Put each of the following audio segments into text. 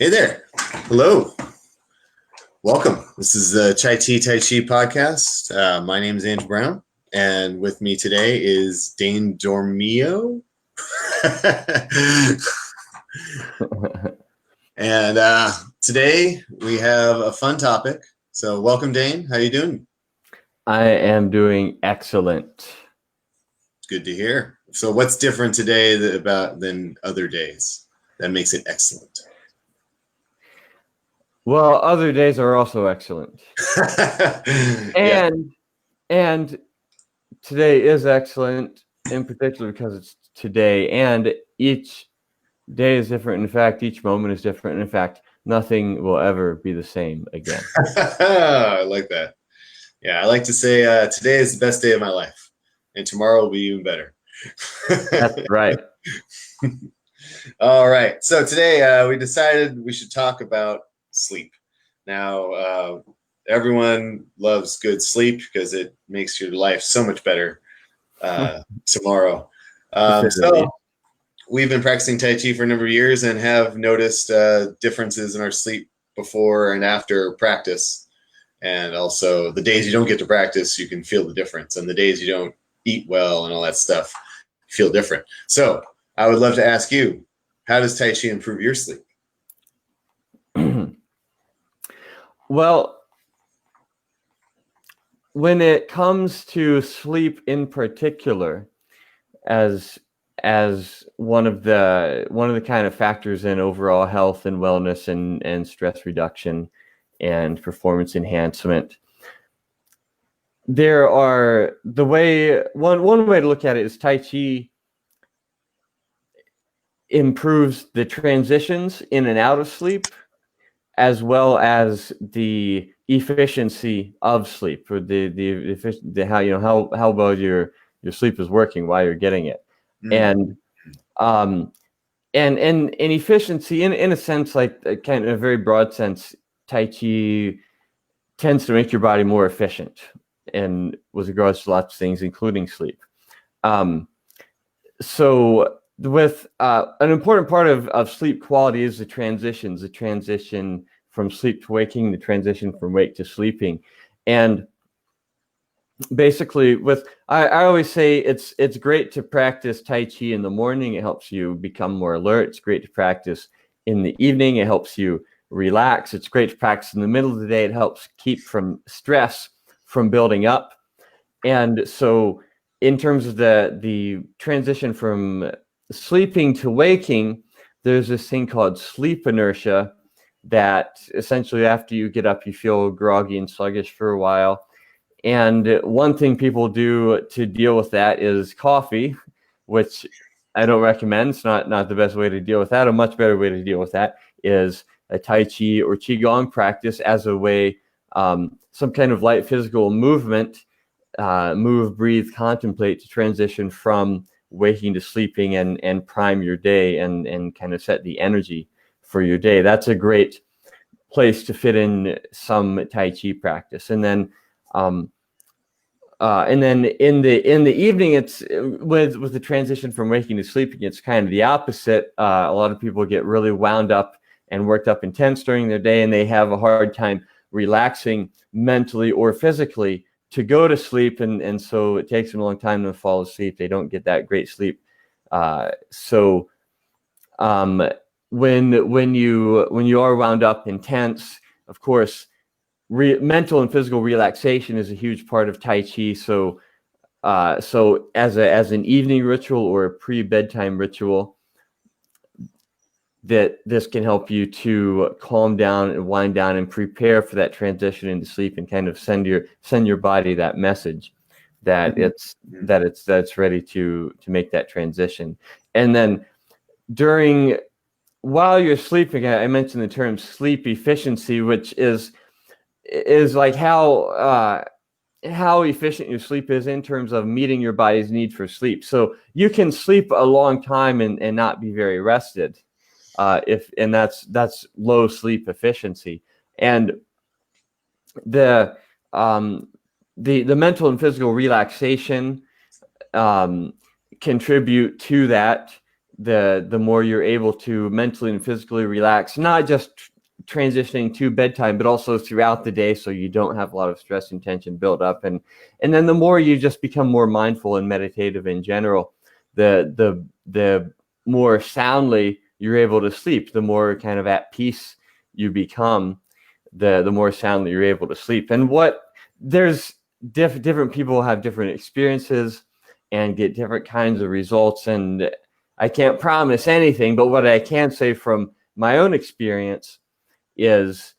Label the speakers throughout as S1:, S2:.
S1: Hey there. Hello. Welcome. This is the Tai Chi podcast. My name is Andrew Brown, and with me today is Dane Dormio. And today we have a fun topic. So welcome, Dane. How you doing?
S2: I am doing excellent.
S1: Good to hear. So what's different today than other days that makes it excellent?
S2: Well, other days are also excellent.
S1: Yeah.
S2: And today is excellent in particular because it's today, and each day is different. In fact, each moment is different. In fact, nothing will ever be the same again.
S1: I like that. Yeah, I like to say today is the best day of my life, and tomorrow will be even better.
S2: That's right.
S1: All right. So today we decided we should talk about sleep. Now, everyone loves good sleep because it makes your life so much better tomorrow. So we've been practicing Tai Chi for a number of years and have noticed differences in our sleep before and after practice. And also the days you don't get to practice, you can feel the difference. And the days you don't eat well and all that stuff, feel different. So I would love to ask you, how does Tai Chi improve your sleep?
S2: Well, when it comes to sleep in particular, as one of the kind of factors in overall health and wellness and stress reduction and performance enhancement, there are one way to look at it is Tai Chi improves the transitions in and out of sleep, as well as the efficiency of sleep, or the how well your sleep is working while you're getting it. And efficiency in a sense, like kind of a very broad sense, Tai Chi tends to make your body more efficient and with regards to lots of things, including sleep. So with an important part of sleep quality is the transition from sleep to waking, the transition from wake to sleeping. And basically I always say it's great to practice Tai Chi in the morning. It helps you become more alert. It's great to practice in the evening. It helps you relax. It's great to practice in the middle of the day. It helps keep from stress from building up. And so in terms of the transition from sleeping to waking, there's this thing called sleep inertia that essentially after you get up, you feel groggy and sluggish for a while. And one thing people do to deal with that is coffee, which I don't recommend. It's not the best way to deal with that. A much better way to deal with that is a Tai Chi or Qigong practice as a way, some kind of light physical movement, move, breathe, contemplate, to transition from waking to sleeping and prime your day and kind of set the energy for your day. That's a great place to fit in some Tai Chi practice. And then in the evening, it's with the transition from waking to sleeping, it's kind of the opposite. A lot of people get really wound up and worked up and tense during their day, and they have a hard time relaxing mentally or physically to go to sleep, and so it takes them a long time to fall asleep. They don't get that great sleep. When you are wound up and tense, of course, mental and physical relaxation is a huge part of Tai Chi. So as an evening ritual or a pre-bedtime ritual, that this can help you to calm down and wind down and prepare for that transition into sleep, and kind of send your body that message that it's ready to make that transition. And then while you're sleeping, I mentioned the term sleep efficiency, which is like how efficient your sleep is in terms of meeting your body's need for sleep. So you can sleep a long time and not be very rested. That's low sleep efficiency. And the mental and physical relaxation contribute to that, the more you're able to mentally and physically relax, not just transitioning to bedtime, but also throughout the day, so you don't have a lot of stress and tension build up. And then the more you just become more mindful and meditative in general, the more soundly you're able to sleep, the more kind of at peace you become, the more soundly you're able to sleep. And there's different people have different experiences and get different kinds of results. And I can't promise anything, but what I can say from my own experience is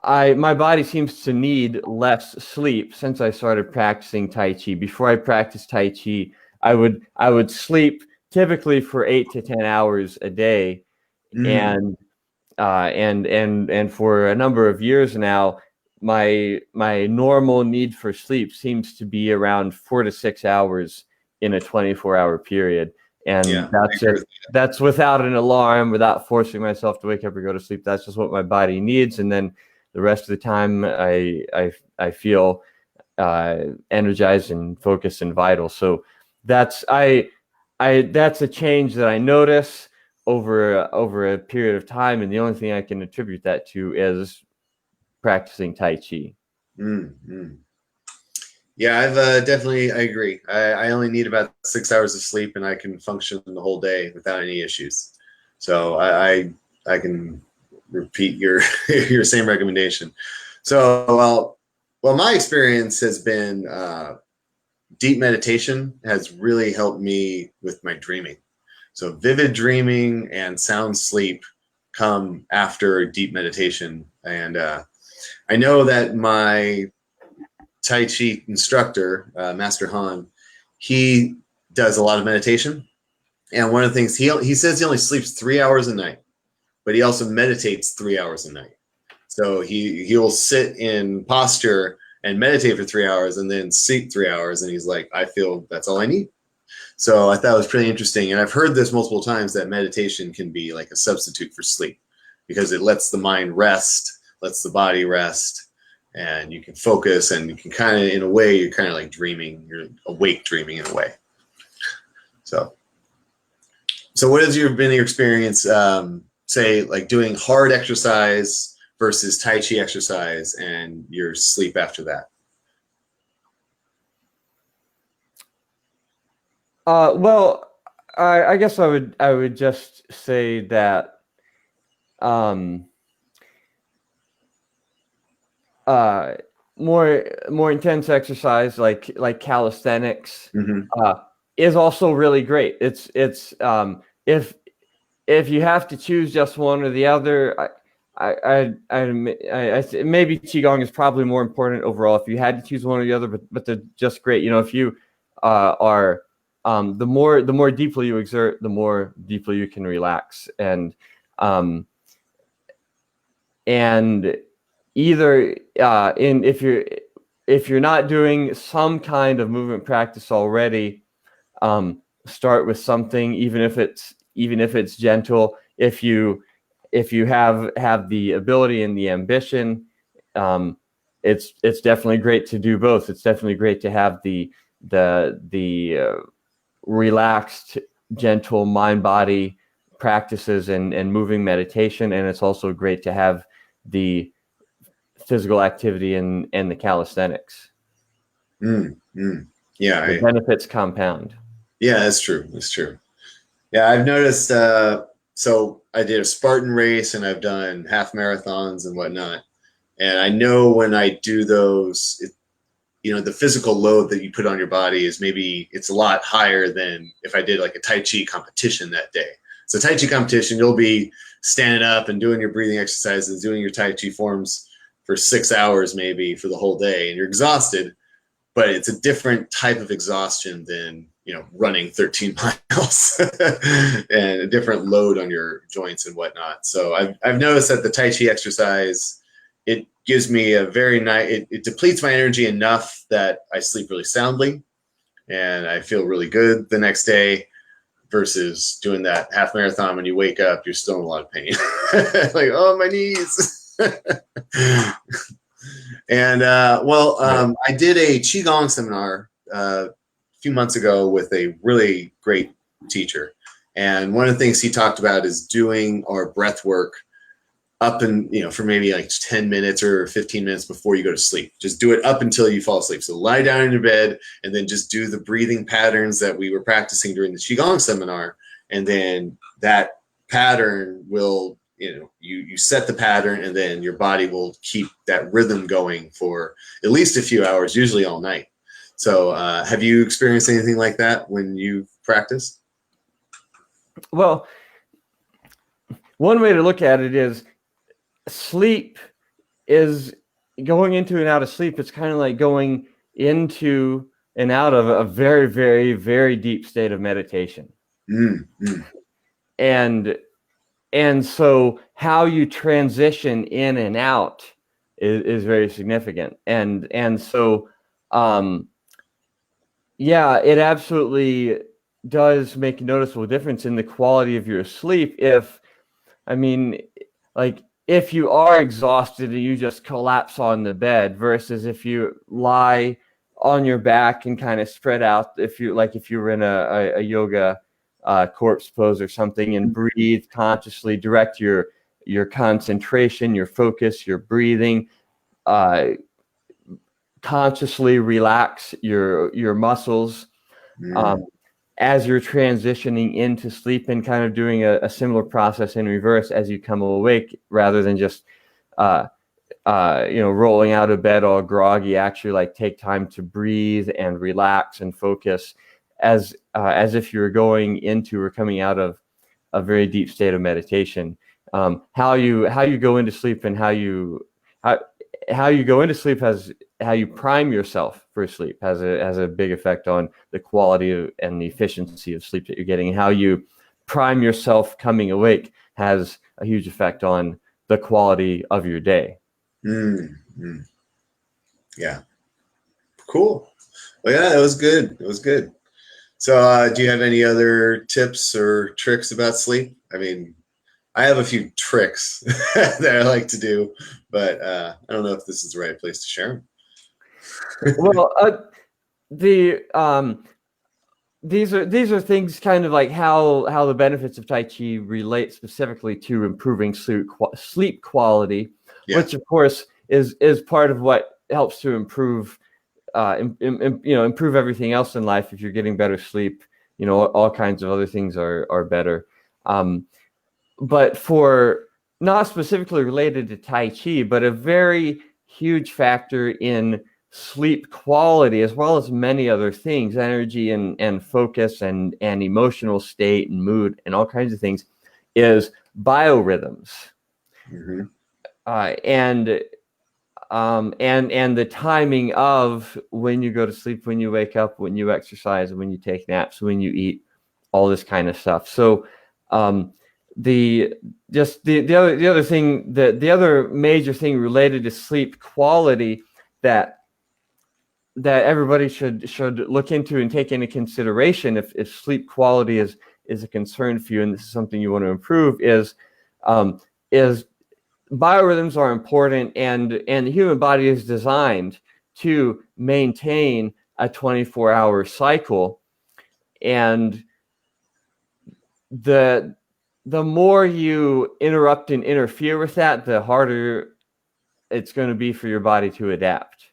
S2: my body seems to need less sleep since I started practicing Tai Chi. Before I practiced Tai Chi, I would sleep typically for 8 to 10 hours a day, and for a number of years now, my normal need for sleep seems to be around 4 to 6 hours in a 24-hour period. And that's without an alarm, without forcing myself to wake up or go to sleep. That's just what my body needs. And then the rest of the time I feel energized and focused and vital. So that's that's a change that I notice over a period of time, and the only thing I can attribute that to is practicing Tai Chi.
S1: Yeah, I've definitely, I agree. I only need about 6 hours of sleep, and I can function the whole day without any issues. So I can repeat your your same recommendation. So well, my experience has been deep meditation has really helped me with my dreaming. So vivid dreaming and sound sleep come after deep meditation. And I know that my Tai Chi instructor, Master Han, he does a lot of meditation. And one of the things he says he only sleeps 3 hours a night, but he also meditates 3 hours a night. So he'll sit in posture and meditate for 3 hours and then sleep 3 hours. And he's like, I feel that's all I need. So I thought it was pretty interesting. And I've heard this multiple times, that meditation can be like a substitute for sleep because it lets the mind rest, lets the body rest, and you can focus, and you can kind of, in a way, you're kind of like dreaming, you're awake dreaming in a way. So what has been your experience, say, like doing hard exercise versus Tai Chi exercise and your sleep after that?
S2: Well, I guess I would just say that more intense exercise like calisthenics is also really great. It's if you have to choose just one or the other, maybe qigong is probably more important overall. If you had to choose one or the other, but they're just great. You know, if you are the more deeply you exert, the more deeply you can relax, and either if you're not doing some kind of movement practice already, start with something, even if it's gentle. If you have the ability and the ambition, it's definitely great to do both. It's definitely great to have the relaxed, gentle mind-body practices and moving meditation, and it's also great to have the physical activity and the calisthenics.
S1: Yeah,
S2: the benefits compound.
S1: Yeah, that's true. That's true. Yeah, I've noticed. So I did a Spartan race, and I've done half marathons and whatnot. And I know when I do those, the physical load that you put on your body is it's a lot higher than if I did like a Tai Chi competition that day. So Tai Chi competition, you'll be standing up and doing your breathing exercises, doing your Tai Chi forms for 6 hours maybe for the whole day, and you're exhausted, but it's a different type of exhaustion than running 13 miles and a different load on your joints and whatnot. So I've noticed that the Tai Chi exercise, it gives me a very nice, it depletes my energy enough that I sleep really soundly and I feel really good the next day, versus doing that half marathon. When you wake up, you're still in a lot of pain. Like, oh, my knees. And I did a Qigong seminar a few months ago with a really great teacher. And one of the things he talked about is doing our breath work up and, for maybe like 10 minutes or 15 minutes before you go to sleep. Just do it up until you fall asleep. So lie down in your bed and then just do the breathing patterns that we were practicing during the Qigong seminar. And then that pattern will, you set the pattern, and then your body will keep that rhythm going for at least a few hours, usually all night. So have you experienced anything like that when you practice?
S2: Well, one way to look at it is sleep is going into and out of sleep. It's kind of like going into and out of a very, very, very deep state of meditation. And so how you transition in and out is very significant. And so, yeah, it absolutely does make a noticeable difference in the quality of your sleep. If you are exhausted and you just collapse on the bed versus if you lie on your back and kind of spread out, if you were in a yoga corpse pose or something, and breathe consciously, direct your concentration, your focus, your breathing, consciously relax your muscles as you're transitioning into sleep, and kind of doing a similar process in reverse as you come awake, rather than just rolling out of bed all groggy. Actually, take time to breathe and relax and focus as if you're going into or coming out of a very deep state of meditation. How you go into sleep and how you go into sleep how you prime yourself for sleep has a big effect on the quality and the efficiency of sleep that you're getting. How you prime yourself coming awake has a huge effect on the quality of your day.
S1: Yeah. Cool. Well, yeah, it was good. So do you have any other tips or tricks about sleep? I have a few tricks that I like to do, but I don't know if this is the right place to share them.
S2: Well, these are things kind of like how the benefits of Tai Chi relate specifically to improving sleep quality, which of course is part of what helps to improve improve everything else in life. If you're getting better sleep, all kinds of other things are better. But for not specifically related to Tai Chi, but a very huge factor in sleep quality, as well as many other things, energy and focus and emotional state and mood and all kinds of things, is biorhythms. And the timing of when you go to sleep, when you wake up, when you exercise, when you take naps, when you eat, all this kind of stuff. So the other major thing related to sleep quality that everybody should look into and take into consideration if sleep quality is a concern for you, and this is something you want to improve, is biorhythms are important, and the human body is designed to maintain a 24-hour cycle. And the more you interrupt and interfere with that, the harder it's going to be for your body to adapt.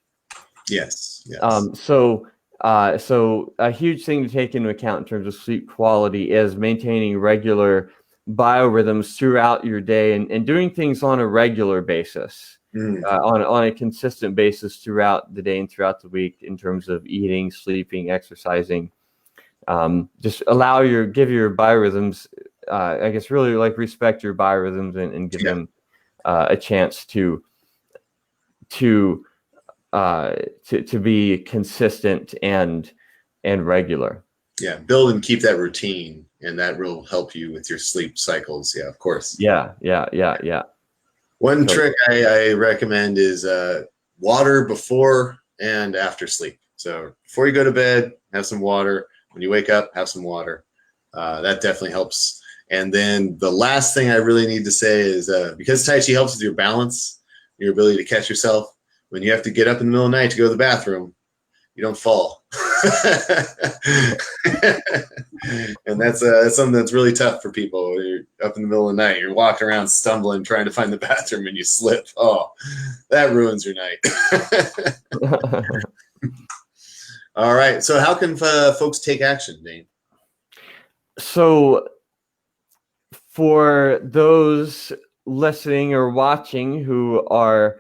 S1: Yes.
S2: So a huge thing to take into account in terms of sleep quality is maintaining regular biorhythms throughout your day, and doing things on a regular basis, on a consistent basis throughout the day and throughout the week, in terms of eating, sleeping, exercising. Just give your biorhythms, I guess, really respect your biorhythms and give them a chance to be consistent and regular.
S1: Yeah, build and keep that routine, and that will help you with your sleep cycles. Yeah, of course.
S2: Yeah.
S1: One trick I recommend is water before and after sleep. So before you go to bed, have some water. When you wake up, have some water. That definitely helps. And then the last thing I really need to say is because Tai Chi helps with your balance, your ability to catch yourself, when you have to get up in the middle of the night to go to the bathroom, you don't fall. And that's something that's really tough for people. You're up in the middle of the night, you're walking around stumbling, trying to find the bathroom, and you slip. Oh, that ruins your night. All right. So how can folks take action, Dane?
S2: So for those listening or watching who are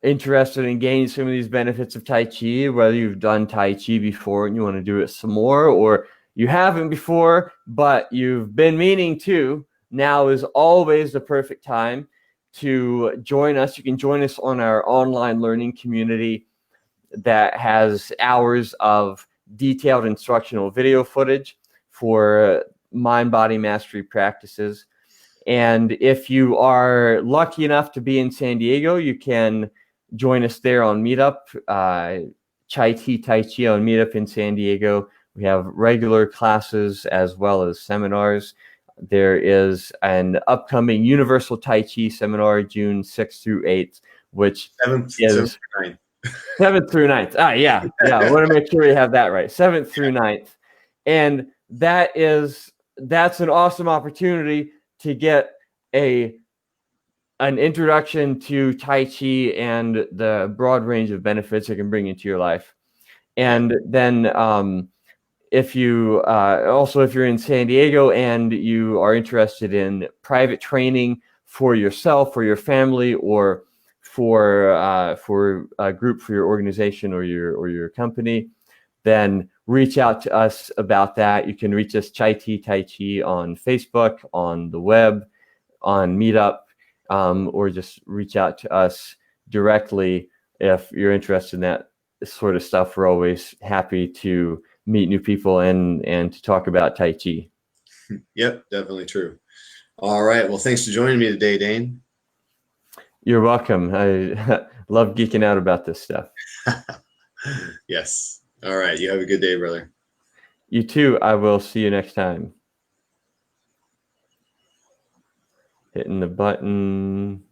S2: interested in gaining some of these benefits of Tai Chi, whether you've done Tai Chi before and you want to do it some more, or you haven't before, but you've been meaning to, now is always the perfect time to join us. You can join us on our online learning community that has hours of detailed instructional video footage for mind-body mastery practices. And if you are lucky enough to be in San Diego, you can join us there on Meetup, Tai Chi on Meetup in San Diego. We have regular classes as well as seminars. There is an upcoming Universal Tai Chi seminar, June 6th through 8th, which is 7th through 9th. Yeah. I want to make sure we have that right. 7th through 9th. And that's an awesome opportunity to get an introduction to Tai Chi and the broad range of benefits it can bring into your life. And then if you're in San Diego and you are interested in private training for yourself or your family, or for a group for your organization or your company, then reach out to us about that. You can reach us Tai Chi on Facebook, on the web, on Meetup, or just reach out to us directly if you're interested in that sort of stuff. We're always happy to meet new people and to talk about Tai Chi.
S1: Yep, definitely true. All right. Well, thanks for joining me today, Dane.
S2: You're welcome. I love geeking out about this stuff.
S1: Yes. All right. You have a good day, brother.
S2: You too. I will see you next time. Hitting the button.